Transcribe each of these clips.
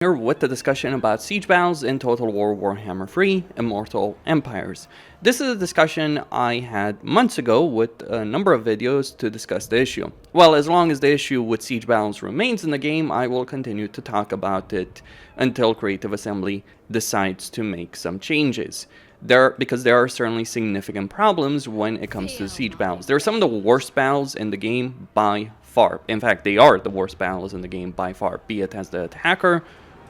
Here with the discussion about siege battles in Total War Warhammer 3 Immortal Empires. This is a discussion I had months ago with a number of videos to discuss the issue. Well, as long as the issue with siege battles remains in the game, I will continue to talk about it until Creative Assembly decides to make some changes. Because there are certainly significant problems when it comes to siege battles. They're some of the worst battles in the game by far. In fact, they are the worst battles in the game by far, be it as the attacker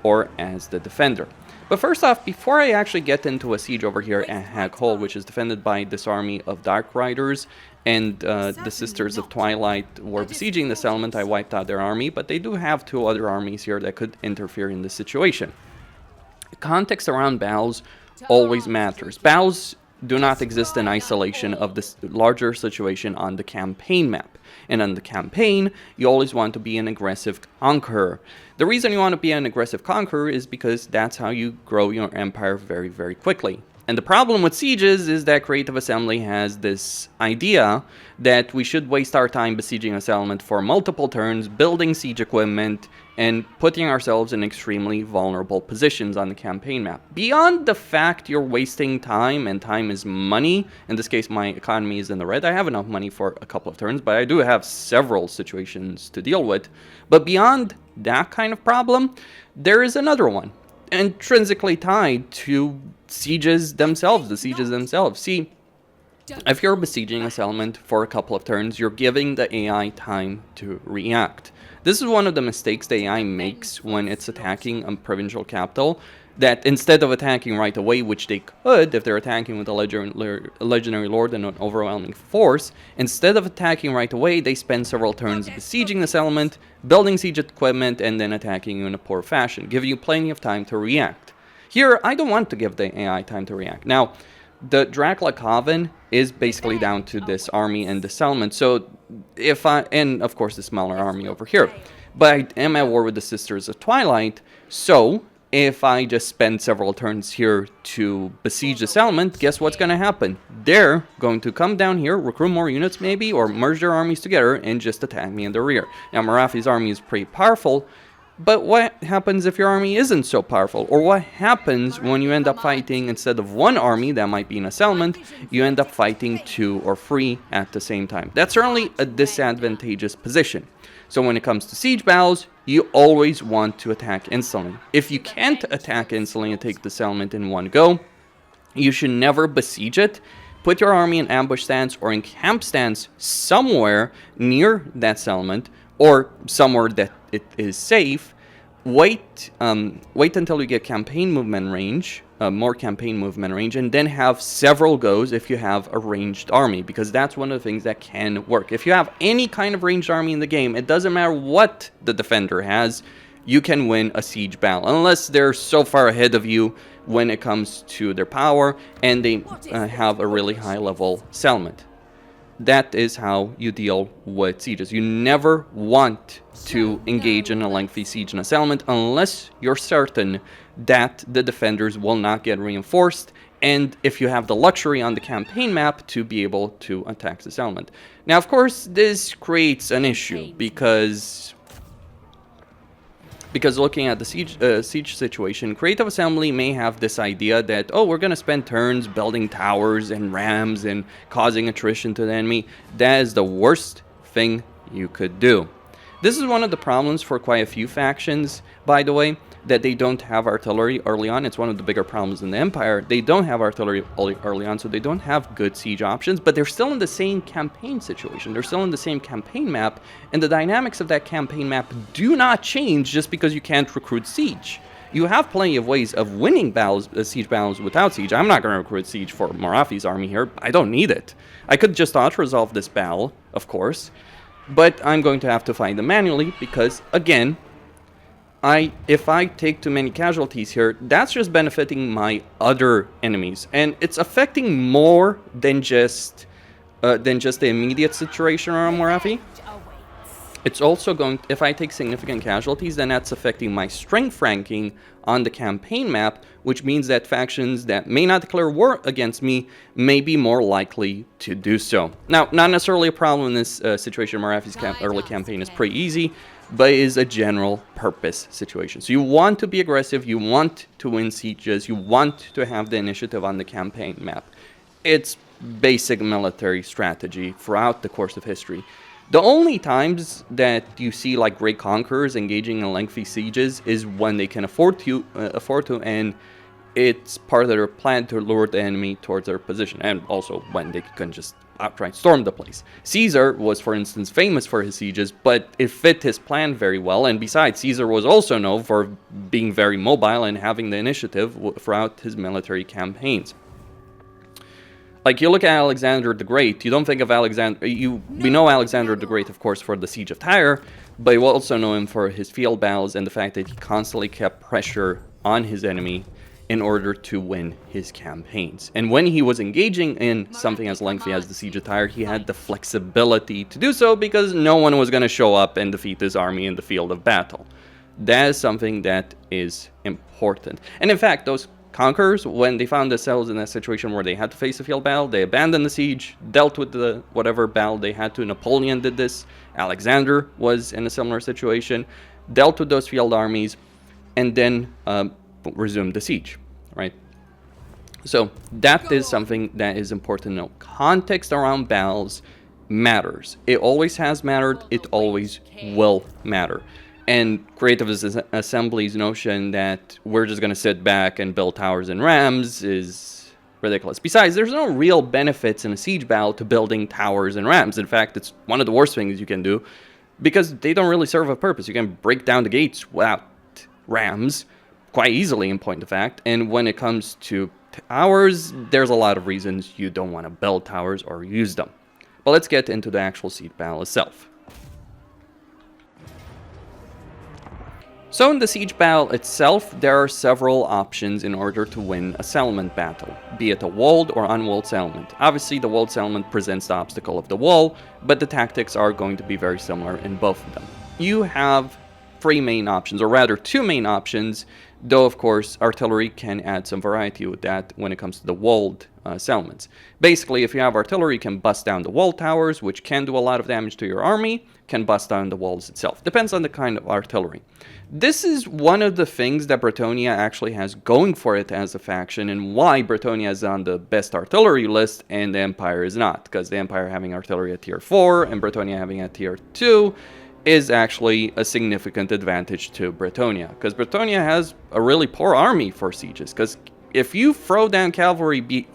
or as the defender. But first off, before I actually get into a siege over here at Hag Hole, which is defended by this army of Dark Riders, and the Sisters of Twilight were besieging the settlement, I wiped out their army, but they do have two other armies here that could interfere in this situation. Context around battles always matters. Battles do not exist in isolation of this larger situation on the campaign map. And on the campaign, you always want to be an aggressive conqueror. The reason you want to be an aggressive conqueror is because that's how you grow your empire very, very quickly. And the problem with sieges is that Creative Assembly has this idea that we should waste our time besieging a settlement for multiple turns, building siege equipment, and putting ourselves in extremely vulnerable positions on the campaign map. Beyond the fact you're wasting time, and time is money, in this case my economy is in the red, I have enough money for a couple of turns, but I do have several situations to deal with. But beyond that kind of problem, there is another one, intrinsically tied to sieges themselves, the sieges themselves. See, if you're besieging a settlement for a couple of turns, you're giving the AI time to react. This is one of the mistakes the AI makes when it's attacking a provincial capital, that instead of attacking right away, which they could if they're attacking with a legendary lord and an overwhelming force, instead of attacking right away, they spend several turns besieging the settlement, building siege equipment, and then attacking you in a poor fashion, giving you plenty of time to react. Here, I don't want to give the AI time to react. Now, the Dracula Coven is basically down to this army and the settlement, so and of course the smaller army over here. But I am at war with the Sisters of Twilight, so if I just spend several turns here to besiege the settlement, guess what's going to happen? They're going to come down here, recruit more units maybe, or merge their armies together and just attack me in the rear. Now, Marafi's army is pretty powerful, but what happens if your army isn't so powerful? Or what happens when you end up fighting, instead of one army that might be in a settlement, you end up fighting 2 or 3 at the same time? That's certainly a disadvantageous position. So when it comes to siege battles, you always want to attack instantly. If you can't attack instantly and take the settlement in one go, you should never besiege it. Put your army in ambush stance or in camp stance somewhere near that settlement, or somewhere that it is safe. Wait until you get campaign movement range, more campaign movement range, and then have several goes if you have a ranged army, because that's one of the things that can work. If you have any kind of ranged army in the game, it doesn't matter what the defender has, you can win a siege battle, unless they're so far ahead of you when it comes to their power and they have a really high level settlement. That is how you deal with sieges. You never want to engage in a lengthy siege in a settlement unless you're certain that the defenders will not get reinforced, and if you have the luxury on the campaign map to be able to attack the settlement. Now, of course, this creates an issue because looking at the siege situation, Creative Assembly may have this idea that, oh, we're going to spend turns building towers and rams and causing attrition to the enemy. That is the worst thing you could do. This is one of the problems for quite a few factions, by the way, that they don't have artillery early on. It's one of the bigger problems in the Empire. They don't have artillery early on, so they don't have good siege options, but they're still in the same campaign situation. They're still in the same campaign map, and the dynamics of that campaign map do not change just because you can't recruit siege. You have plenty of ways of winning battles, siege battles without siege. I'm not going to recruit siege for Marafi's army here. I don't need it. I could just auto-resolve this battle, of course, but I'm going to have to fight them manually because, again, if I take too many casualties here, that's just benefiting my other enemies, and it's affecting more than just the immediate situation around Marafi. It's also going, if I take significant casualties, then that's affecting my strength ranking on the campaign map, which means that factions that may not declare war against me may be more likely to do so. Now, not necessarily a problem in this situation. Marafi's early campaign is pretty easy. but is a general purpose situation. So you want to be aggressive, you want to win sieges, you want to have the initiative on the campaign map. It's basic military strategy throughout the course of history. The only times that you see like great conquerors engaging in lengthy sieges is when they can afford to, and it's part of their plan to lure the enemy towards their position, and also when they can just outright storm the place. Caesar was, for instance, famous for his sieges, but it fit his plan very well, and besides, Caesar was also known for being very mobile and having the initiative throughout his military campaigns. Like, you look at Alexander the Great, you don't think of Alexander... We know Alexander the Great, of course, for the Siege of Tyre, but you also know him for his field battles and the fact that he constantly kept pressure on his enemy in order to win his campaigns. And when he was engaging in something as lengthy as the Siege of Tyre, he had the flexibility to do so because no one was going to show up and defeat his army in the field of battle. That is something that is important. And in fact, those conquerors, when they found themselves in a situation where they had to face a field battle, they abandoned the siege, dealt with the whatever battle they had to. Napoleon did this. Alexander was in a similar situation, dealt with those field armies, and then resumed the siege, right? So that is something that is important to know. Context around battles matters. It always has mattered. It always will matter. And Creative Assembly's notion that we're just going to sit back and build towers and rams is ridiculous. Besides, there's no real benefits in a siege battle to building towers and rams. In fact, it's one of the worst things you can do because they don't really serve a purpose. You can break down the gates without rams quite easily, in point of fact. And when it comes to towers, there's a lot of reasons you don't want to build towers or use them. But let's get into the actual siege battle itself. So in the siege battle itself, there are several options in order to win a settlement battle, be it a walled or unwalled settlement. Obviously, the walled settlement presents the obstacle of the wall, but the tactics are going to be very similar in both of them. You have three main options, or rather two main options, though of course artillery can add some variety with that when it comes to the walled settlements. Basically, if you have artillery, you can bust down the wall towers, which can do a lot of damage to your army, can bust down the walls itself. Depends on the kind of artillery. This is one of the things that Bretonnia actually has going for it as a faction, and why Bretonnia is on the best artillery list and the Empire is not, because the Empire having artillery at tier 4 and Bretonnia having at tier 2 is actually a significant advantage to Bretonnia, because Bretonnia has a really poor army for sieges, because if you throw down cavalry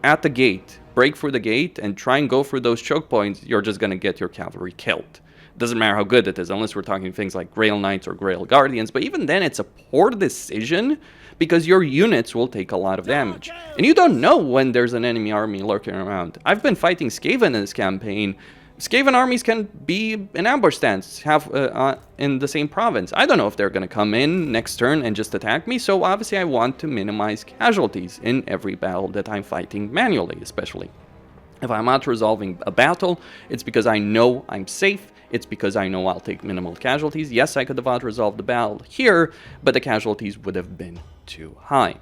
at the gate, break through the gate, and try and go through those choke points, you're just going to get your cavalry killed. Doesn't matter how good it is, unless we're talking things like Grail Knights or Grail Guardians, but even then it's a poor decision because your units will take a lot of damage. And you don't know when there's an enemy army lurking around. I've been fighting Skaven in this campaign. Skaven armies can be in ambush stance, in the same province. I don't know if they're going to come in next turn and just attack me, so obviously I want to minimize casualties in every battle that I'm fighting manually, especially. If I'm not resolving a battle, it's because I know I'm safe. It's because I know I'll take minimal casualties. Yes, I could have out-resolved the battle here, but the casualties would have been too high.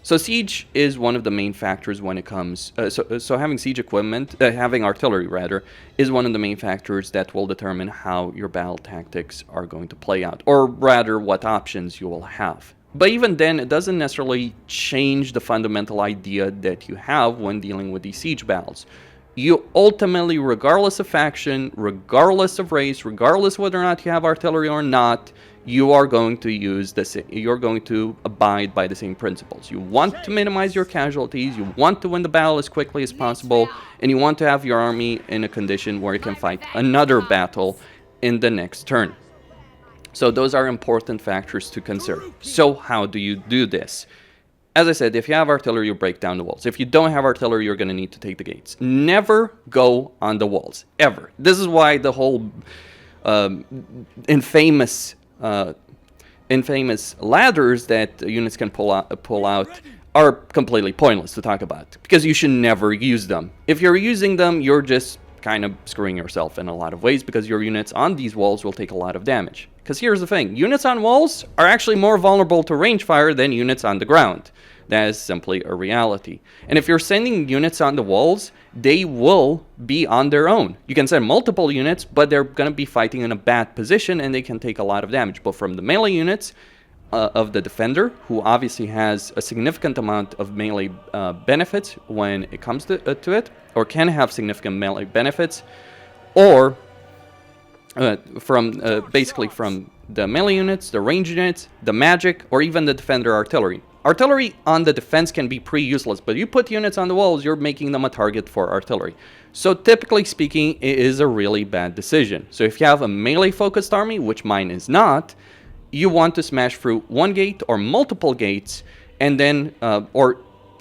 So siege is one of the main factors when it comes... So having siege equipment, having artillery rather, is one of the main factors that will determine how your battle tactics are going to play out, or rather what options you will have. But even then, it doesn't necessarily change the fundamental idea that you have when dealing with these siege battles. You ultimately, regardless of faction, regardless of race, regardless whether or not you have artillery or not, you are going to use this. You're going to abide by the same principles. You want to minimize your casualties, you want to win the battle as quickly as possible, and you want to have your army in a condition where it can fight another battle in the next turn. So those are important factors to consider. So how do you do this? As I said, if you have artillery, you break down the walls. If you don't have artillery, you're going to need to take the gates. Never go on the walls, ever. This is why the whole infamous ladders that units can pull out are completely pointless to talk about, because you should never use them. If you're using them, you're just kind of screwing yourself in a lot of ways, because your units on these walls will take a lot of damage. Because here's the thing, units on walls are actually more vulnerable to range fire than units on the ground. That is simply a reality. And if you're sending units on the walls, they will be on their own. You can send multiple units, but they're going to be fighting in a bad position, and they can take a lot of damage. But from the melee units of the defender, who obviously has a significant amount of melee benefits when it comes to it, or can have significant melee benefits, or basically from the melee units, the range units, the magic, or even the defender artillery. Artillery on the defense can be pretty useless, but you put units on the walls, you're making them a target for artillery. So typically speaking, it is a really bad decision. So if you have a melee focused army, which mine is not, you want to smash through one gate or multiple gates, and then or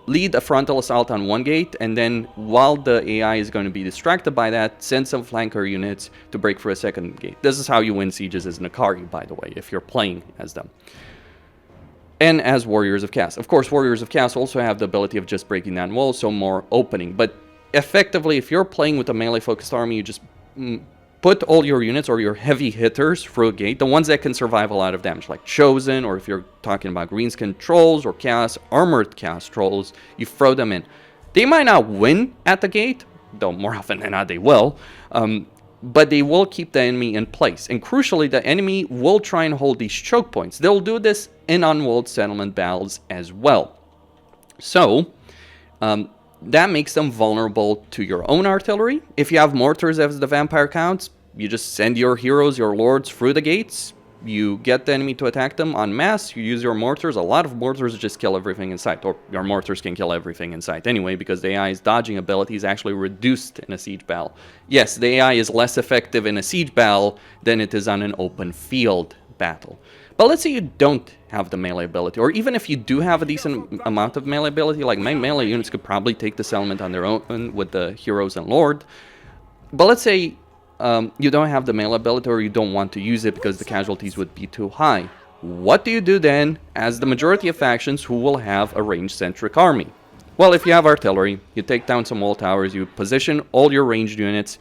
lead a frontal assault on one gate, and then while the AI is going to be distracted by that, send some flanker units to break through a second gate. This is how you win sieges as Nakari, by the way, if you're playing as them. And as Warriors of Chaos. Of course, Warriors of Chaos also have the ability of just breaking down walls, so more opening. But effectively, if you're playing with a melee-focused army, you just put all your units or your heavy hitters through a gate, the ones that can survive a lot of damage, like Chosen, or if you're talking about Greenskin Trolls or Chaos, Armored Chaos Trolls, you throw them in. They might not win at the gate, though more often than not they will, but they will keep the enemy in place. And crucially, the enemy will try and hold these choke points. They'll do this in unwalled settlement battles as well. So, that makes them vulnerable to your own artillery. If you have mortars as the vampire counts, you just send your heroes, your lords, through the gates. You get the enemy to attack them en masse. You use your mortars. A lot of mortars just kill everything in sight. Or your mortars can kill everything in sight anyway, because the AI's dodging ability is actually reduced in a siege battle. Yes, the AI is less effective in a siege battle than it is on an open field battle. But let's say you don't have the melee ability, or even if you do have a decent amount of melee ability, like my melee units could probably take this element on their own with the heroes and lord. But let's say you don't have the melee ability, or you don't want to use it because the casualties would be too high. What do you do then as the majority of factions who will have a range-centric army? Well, if you have artillery, you take down some wall towers, you position all your ranged units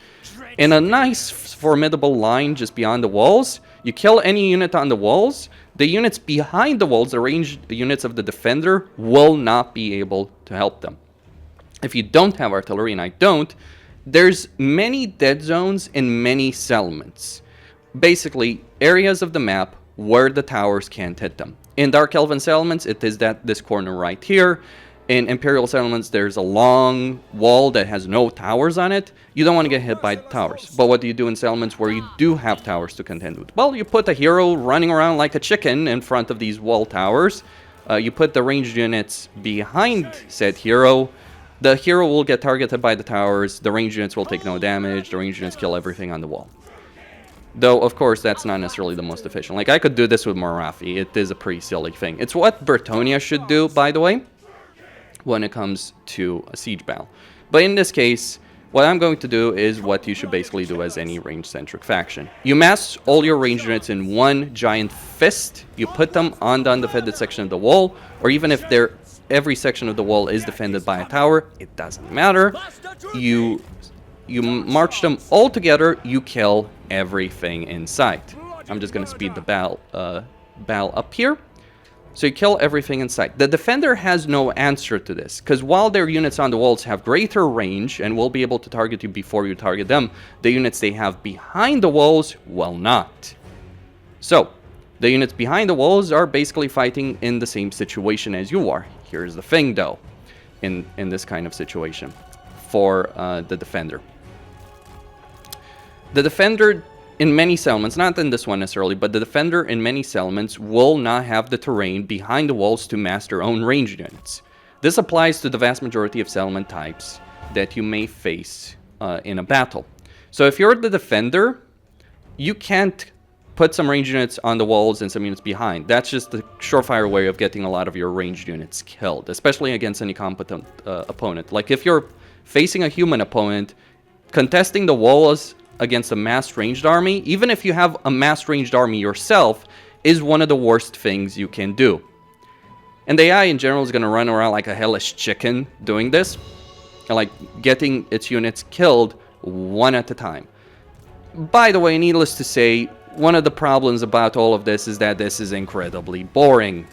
in a nice formidable line just beyond the walls. You kill any unit on the walls. The units behind the walls, the ranged units of the defender, will not be able to help them. If you don't have artillery, and I don't, there's many dead zones in many settlements. Basically, areas of the map where the towers can't hit them. In Dark Elven settlements, it is this corner right here. In Imperial settlements, there's a long wall that has no towers on it. You don't want to get hit by the towers. But what do you do in settlements where you do have towers to contend with? Well, you put a hero running around like a chicken in front of these wall towers. You put the ranged units behind said hero. The hero will get targeted by the towers. The ranged units will take no damage. The ranged units kill everything on the wall. Though, of course, that's not necessarily the most efficient. Like, I could do this with Morathi. It is a pretty silly thing. It's what Bretonnia should do, by the way, when it comes to a siege battle. But in this case, what I'm going to do is what you should basically do as any range-centric faction. You mass all your ranged units in one giant fist. You put them on the undefended section of the wall, or even if every section of the wall is defended by a tower, it doesn't matter. You march them all together, you kill everything in sight. I'm just going to speed the battle up here. So you kill everything in sight. The defender has no answer to this, because while their units on the walls have greater range and will be able to target you before you target them, the units they have behind the walls will not. So, the units behind the walls are basically fighting in the same situation as you are. Here's the thing, though, in this kind of situation for the defender. The defender in many settlements, not in this one necessarily, but the defender in many settlements will not have the terrain behind the walls to mass their own ranged units. This applies to the vast majority of settlement types that you may face in a battle. So if you're the defender, you can't put some ranged units on the walls and some units behind. That's just the surefire way of getting a lot of your ranged units killed, especially against any competent opponent. Like if you're facing a human opponent, contesting the walls against a massed ranged army, even if you have a massed ranged army yourself, is one of the worst things you can do. And the AI in general is going to run around like a hellish chicken doing this, and like getting its units killed one at a time. By the way, needless to say, one of the problems about all of this is that this is incredibly boring,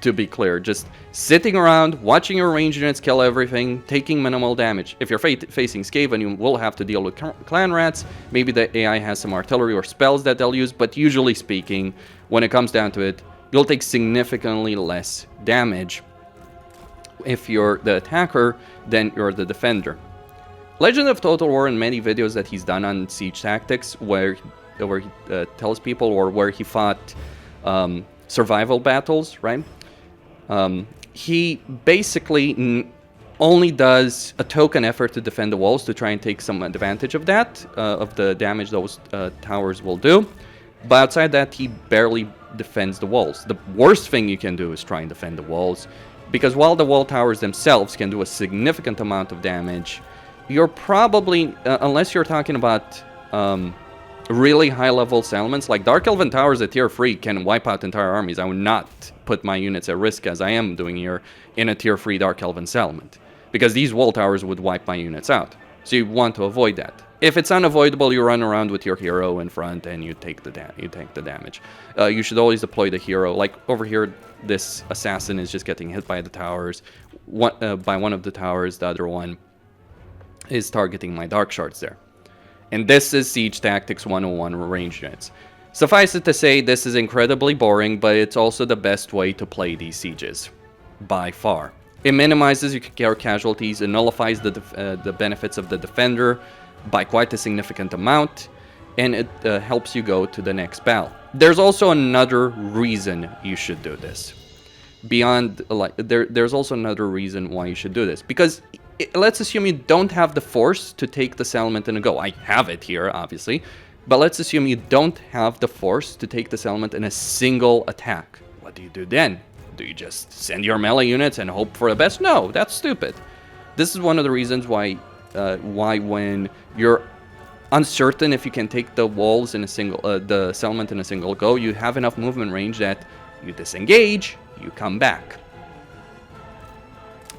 to be clear. Just sitting around, watching your range units kill everything, taking minimal damage. If you're facing Skaven, you will have to deal with clan rats. Maybe the AI has some artillery or spells that they'll use, but usually speaking, when it comes down to it, you'll take significantly less damage if you're the attacker than you're the defender. Legend of Total War, in many videos that he's done on siege tactics, where he tells people, or where he fought survival battles, right? He basically only does a token effort to defend the walls to try and take some advantage of that, of the damage those towers will do. But outside that, he barely defends the walls. The worst thing you can do is try and defend the walls, because while the wall towers themselves can do a significant amount of damage, you're probably, unless you're talking about really high-level settlements, like Dark Elven towers at tier 3 can wipe out entire armies. I would not put my units at risk, as I am doing here, in a tier 3 Dark Elven settlement, because these wall towers would wipe my units out. So you want to avoid that. If it's unavoidable, you run around with your hero in front and you take the damage. You should always deploy the hero. Like over here, this assassin is just getting hit by the towers, by one of the towers. The other one is targeting my dark shards there. And this is Siege Tactics 101 range units. Suffice it to say, this is incredibly boring, but it's also the best way to play these sieges, by far. It minimizes your casualties, it nullifies the benefits of the defender by quite a significant amount, and it helps you go to the next battle. There's also another reason you should do this. There's also another reason why you should do this, because let's assume you don't have the force to take the settlement in a go. I have it here, obviously, but let's assume you don't have the force to take the settlement in a single attack. What do you do then? Do you just send your melee units and hope for the best? No, that's stupid. This is one of the reasons why when you're uncertain if you can take the walls in a single, the settlement in a single go, you have enough movement range that you disengage, you come back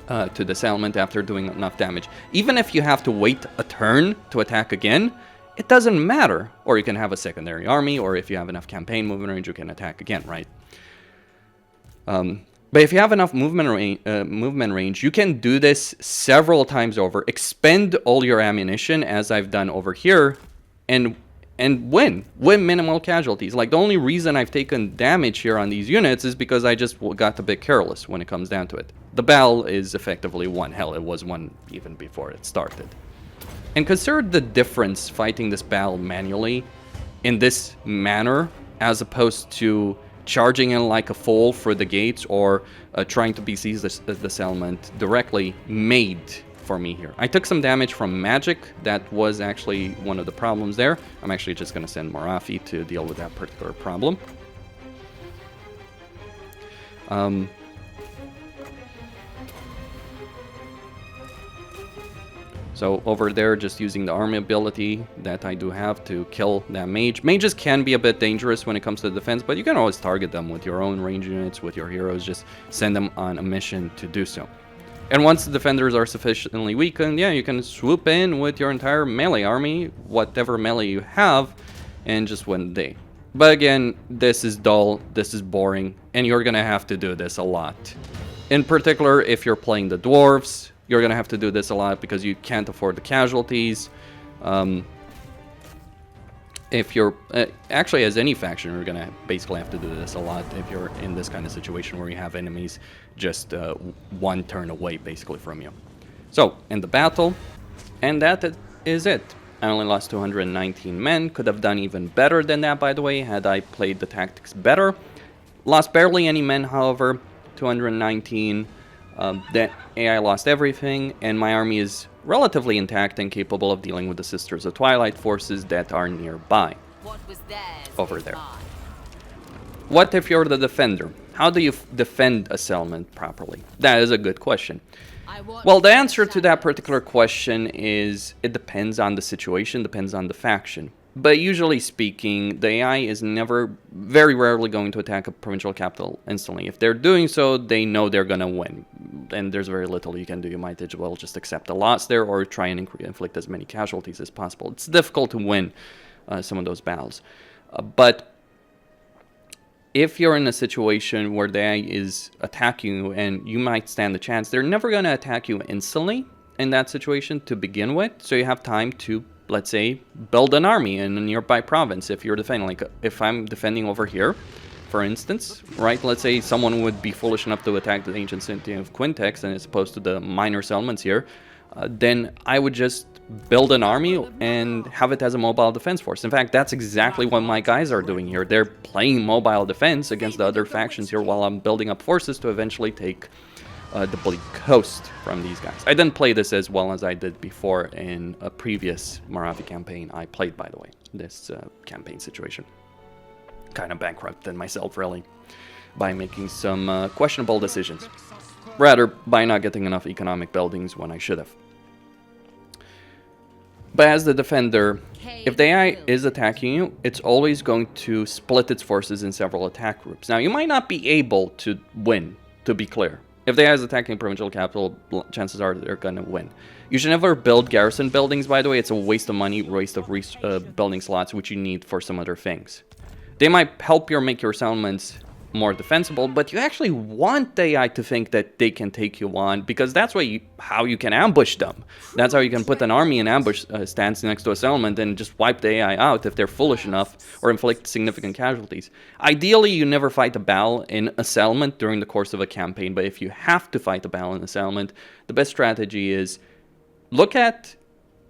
to the settlement after doing enough damage. Even if you have to wait a turn to attack again, it doesn't matter. Or you can have a secondary army, or if you have enough campaign movement range, you can attack again, right? But if you have enough movement range, you can do this several times over, expend all your ammunition, as I've done over here, and win minimal casualties. Like, the only reason I've taken damage here on these units is because I just got a bit careless when it comes down to it. The battle is effectively won. Hell, it was won even before it started. And consider the difference fighting this battle manually in this manner, as opposed to charging in like a fool for the gates, or trying to besiege the settlement directly, made for me here. I took some damage from magic. That was actually one of the problems there. I'm actually just going to send Morafi to deal with that particular problem. So over there, just using the army ability that I do have to kill that mage. Mages can be a bit dangerous when it comes to defense, but you can always target them with your own range units, with your heroes. Just send them on a mission to do so. And once the defenders are sufficiently weakened, yeah, you can swoop in with your entire melee army, whatever melee you have, and just win the day. But again, this is dull, this is boring, and you're gonna have to do this a lot. In particular, if you're playing the dwarves, you're going to have to do this a lot because you can't afford the casualties. If you're... actually, as any faction, you're going to basically have to do this a lot if you're in this kind of situation where you have enemies just one turn away, basically, from you. So, in the battle, and that is it. I only lost 219 men. Could have done even better than that, by the way, had I played the tactics better. Lost barely any men, however. 219... that AI lost everything, and my army is relatively intact and capable of dealing with the Sisters of Twilight forces that are nearby. Over there. What if you're the defender? How do you defend a settlement properly? That is a good question. Well, the answer to that particular question is it depends on the situation, depends on the faction. But usually speaking, the AI is very rarely going to attack a provincial capital instantly. If they're doing so, they know they're going to win. and there's very little you can do. You might as well just accept the loss there or try and inflict as many casualties as possible. It's difficult to win some of those battles. But if you're in a situation where the AI is attacking you and you might stand a chance, they're never going to attack you instantly in that situation to begin with. So you have time to, let's say, build an army in a nearby province if you're defending. Like if I'm defending over here, for instance, right? Let's say someone would be foolish enough to attack the ancient city of Quintex and as opposed to the minor settlements here, then I would just build an army and have it as a mobile defense force. In fact, that's exactly what my guys are doing here. They're playing mobile defense against the other factions here while I'm building up forces to eventually take the Bleak Coast from these guys. I didn't play this as well as I did before in a previous Moravi campaign I played, by the way, this campaign situation. Kind of bankrupted myself, really, by making some questionable decisions. Rather, by not getting enough economic buildings when I should have. But as the defender, if the AI is attacking you, it's always going to split its forces in several attack groups. Now, you might not be able to win, to be clear. If the AI is attacking a provincial capital, chances are they're going to win. You should never build garrison buildings, by the way. It's a waste of money, waste of building slots, which you need for some other things. They might help you make your settlements more defensible, but you actually want the AI to think that they can take you on, because that's how you can ambush them. That's how you can put an army in ambush stance next to a settlement and just wipe the AI out if they're foolish enough or inflict significant casualties. Ideally, you never fight a battle in a settlement during the course of a campaign, but if you have to fight a battle in a settlement, the best strategy is look at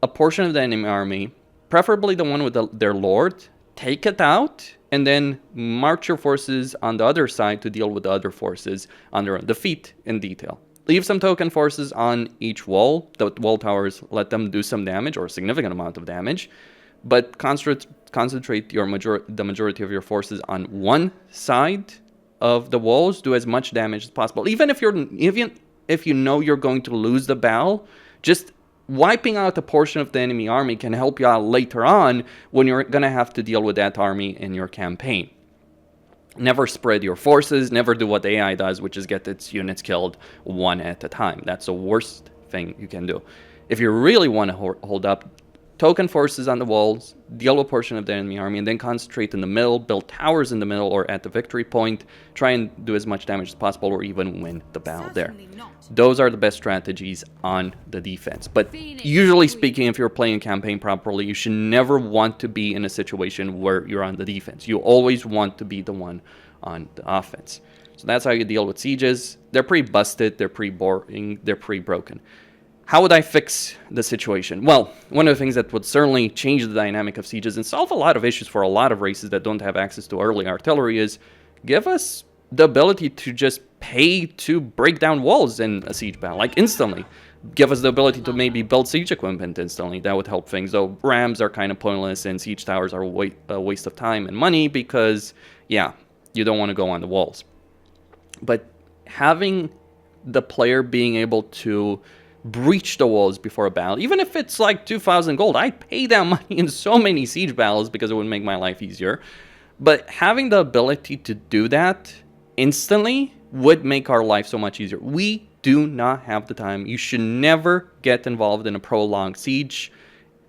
a portion of the enemy army, preferably the one with their lord, take it out, and then march your forces on the other side to deal with the other forces on their own. Defeat in detail. Leave some token forces on each wall. The wall towers, let them do some damage or a significant amount of damage, but concentrate the majority of your forces on one side of the walls. Do as much damage as possible. Even if you know you're going to lose the battle, just wiping out a portion of the enemy army can help you out later on when you're going to have to deal with that army in your campaign. Never spread your forces, never do what AI does, which is get its units killed one at a time. That's the worst thing you can do. If you really want to hold up, token forces on the walls, deal with a portion of the enemy army, and then concentrate in the middle, build towers in the middle or at the victory point, try and do as much damage as possible or even win the battle there. Those are the best strategies on the defense. But usually speaking, if you're playing a campaign properly, you should never want to be in a situation where you're on the defense. You always want to be the one on the offense. So that's how you deal with sieges. They're pretty busted, they're pretty boring, they're pretty broken. How would I fix the situation? Well, one of the things that would certainly change the dynamic of sieges and solve a lot of issues for a lot of races that don't have access to early artillery is give us the ability to just pay to break down walls in a siege battle, like instantly. Give us the ability to maybe build siege equipment instantly. That would help things. Though rams are kind of pointless and siege towers are a waste of time and money because, yeah, you don't want to go on the walls. But having the player being able to breach the walls before a battle, even if it's like 2,000 gold, I'd pay that money in so many siege battles because it would make my life easier. But having the ability to do that instantly would make our life so much easier. We do not have the time. You should never get involved in a prolonged siege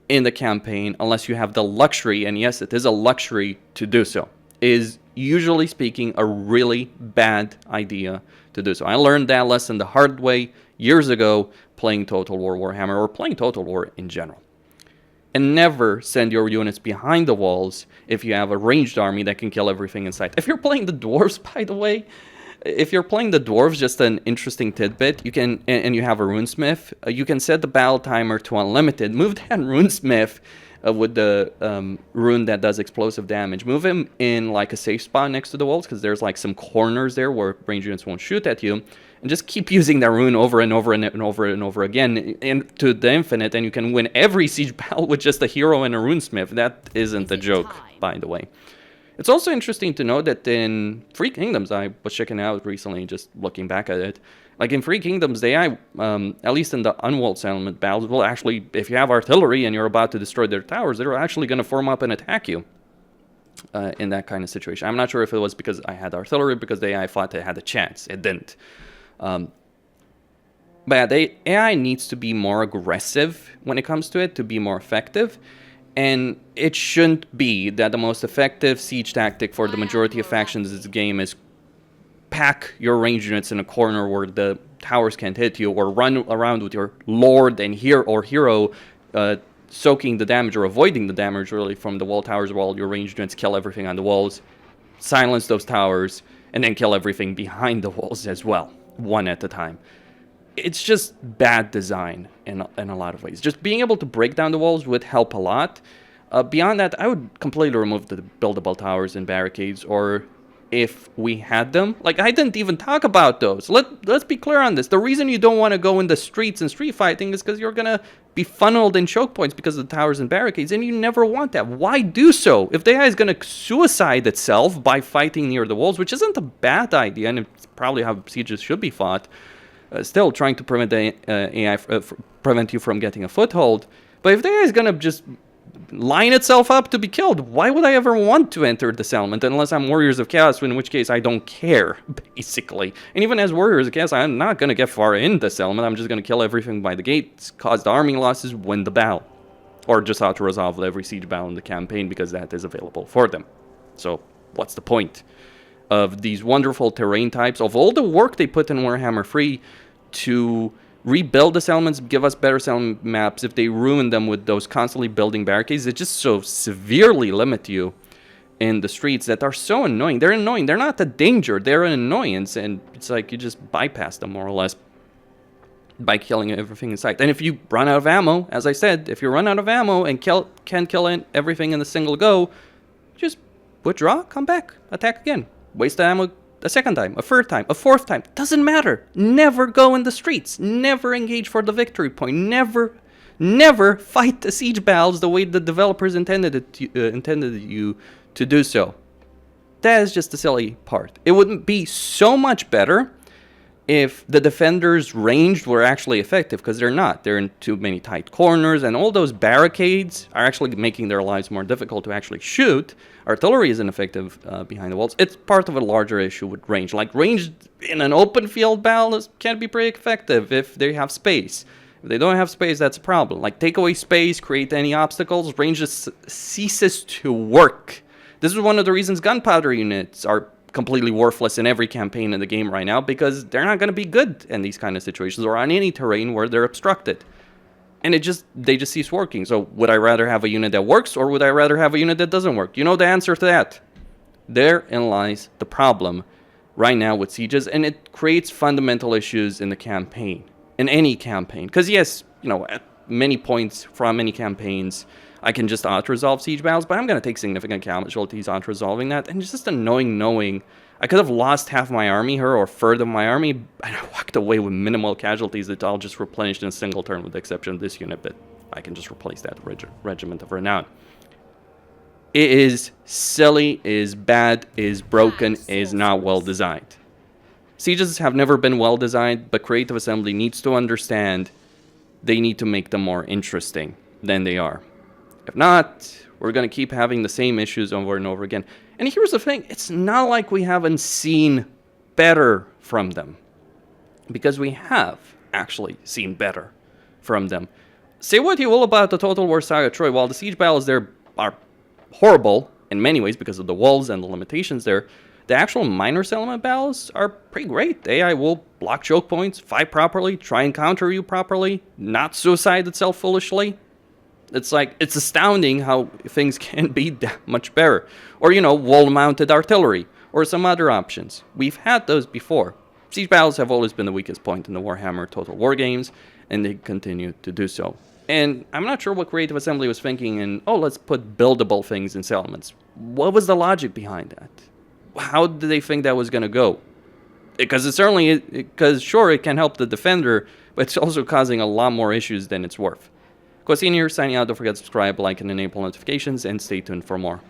in the campaign unless you have the luxury, and yes, it is a luxury to do so. It is usually speaking a really bad idea to do so. I learned that lesson the hard way years ago playing Total War Warhammer or playing Total War in general. And never send your units behind the walls if you have a ranged army that can kill everything in sight. If you're playing the dwarves, by the way, if you're playing the dwarves, just an interesting tidbit, you can, and you have a runesmith, you can set the battle timer to unlimited. Move that runesmith with the rune that does explosive damage. Move him in like a safe spot next to the walls because there's like some corners there where ranged units won't shoot at you. And just keep using that rune over and over and over and over again and to the infinite, and you can win every siege battle with just a hero and a runesmith. That isn't a joke, by the way. It's also interesting to know that in Free Kingdoms, I was checking out recently, just looking back at it, like in Free Kingdoms, the AI, at least in the unwalled settlement battles, will actually, if you have artillery and you're about to destroy their towers, they're actually going to form up and attack you. In that kind of situation. I'm not sure if it was because I had artillery, because the AI thought it had a chance. It didn't. But the AI needs to be more aggressive when it comes to it to be more effective. And it shouldn't be that the most effective siege tactic for the majority of factions in this game is pack your ranged units in a corner where the towers can't hit you, or run around with your lord and hero soaking the damage or avoiding the damage really from the wall towers while your ranged units kill everything on the walls, silence those towers, and then kill everything behind the walls as well, one at a time. It's just bad design in a lot of ways. Just being able to break down the walls would help a lot. Beyond that, I would completely remove the buildable towers and barricades, or if we had them. Like, I didn't even talk about those. Let's be clear on this. The reason you don't want to go in the streets and street fighting is because you're going to be funneled in choke points because of the towers and barricades, and you never want that. Why do so? If the AI is going to suicide itself by fighting near the walls, which isn't a bad idea, and it's probably how sieges should be fought, still trying to prevent the AI, prevent you from getting a foothold. But if the AI is going to just line itself up to be killed, why would I ever want to enter the settlement unless I'm Warriors of Chaos, in which case I don't care, basically. And even as Warriors of Chaos, I'm not going to get far in the settlement. I'm just going to kill everything by the gates, cause the army losses, win the battle. Or just auto-resolve every siege battle in the campaign because that is available for them. So what's the point of these wonderful terrain types, of all the work they put in Warhammer 3 to rebuild the settlements, give us better settlement maps? If they ruin them with those constantly building barricades, it just so severely limit you in the streets that are so annoying. They're annoying. They're not a danger. They're an annoyance, and it's like you just bypass them more or less by killing everything in sight. And if you run out of ammo, as I said, if you run out of ammo and can't kill everything in a single go, just withdraw, come back, attack again. Waste the ammo a second time, a third time, a fourth time. Doesn't matter. Never go in the streets. Never engage for the victory point. Never fight the siege battles the way the developers intended you to do so. That is just the silly part. It wouldn't be so much better if the defenders ranged were actually effective, because they're not. They're in too many tight corners, and all those barricades are actually making their lives more difficult to actually shoot. Artillery isn't effective behind the walls. It's part of a larger issue with range. Like, range in an open field battle can be pretty effective if they have space. If they don't have space, that's a problem. Like, take away space, create any obstacles, range just ceases to work. This is one of the reasons gunpowder units are completely worthless in every campaign in the game right now, because they're not going to be good in these kind of situations or on any terrain where they're obstructed. And they just cease working. So would I rather have a unit that works, or would I rather have a unit that doesn't work? You know the answer to that. Therein lies the problem right now with sieges, and it creates fundamental issues in the campaign, in any campaign. Because yes, you know, at many points from many campaigns, I can just auto-resolve siege battles, but I'm going to take significant casualties auto-resolving that, and it's just annoying knowing I could have lost half my army here, or a third of my army, and I walked away with minimal casualties that I'll just replenish in a single turn, with the exception of this unit, but I can just replace that regiment of renown. It is silly, is bad, is broken, is not well designed. Sieges have never been well designed, but Creative Assembly needs to understand they need to make them more interesting than they are. If not, we're going to keep having the same issues over and over again. And here's the thing, it's not like we haven't seen better from them. Because we have actually seen better from them. Say what you will about the Total War Saga Troy, while the siege battles there are horrible in many ways because of the walls and the limitations there, the actual minor settlement battles are pretty great. The AI will block choke points, fight properly, try and counter you properly, not suicide itself foolishly. It's like, it's astounding how things can be that much better. Or, you know, wall-mounted artillery, or some other options. We've had those before. Siege battles have always been the weakest point in the Warhammer Total War games, and they continue to do so. And I'm not sure what Creative Assembly was thinking in, oh, let's put buildable things in settlements. What was the logic behind that? How did they think that was going to go? Because it certainly, because sure, it can help the defender, but it's also causing a lot more issues than it's worth. Quasine here, signing out. Don't forget to subscribe, like, and enable notifications, and stay tuned for more.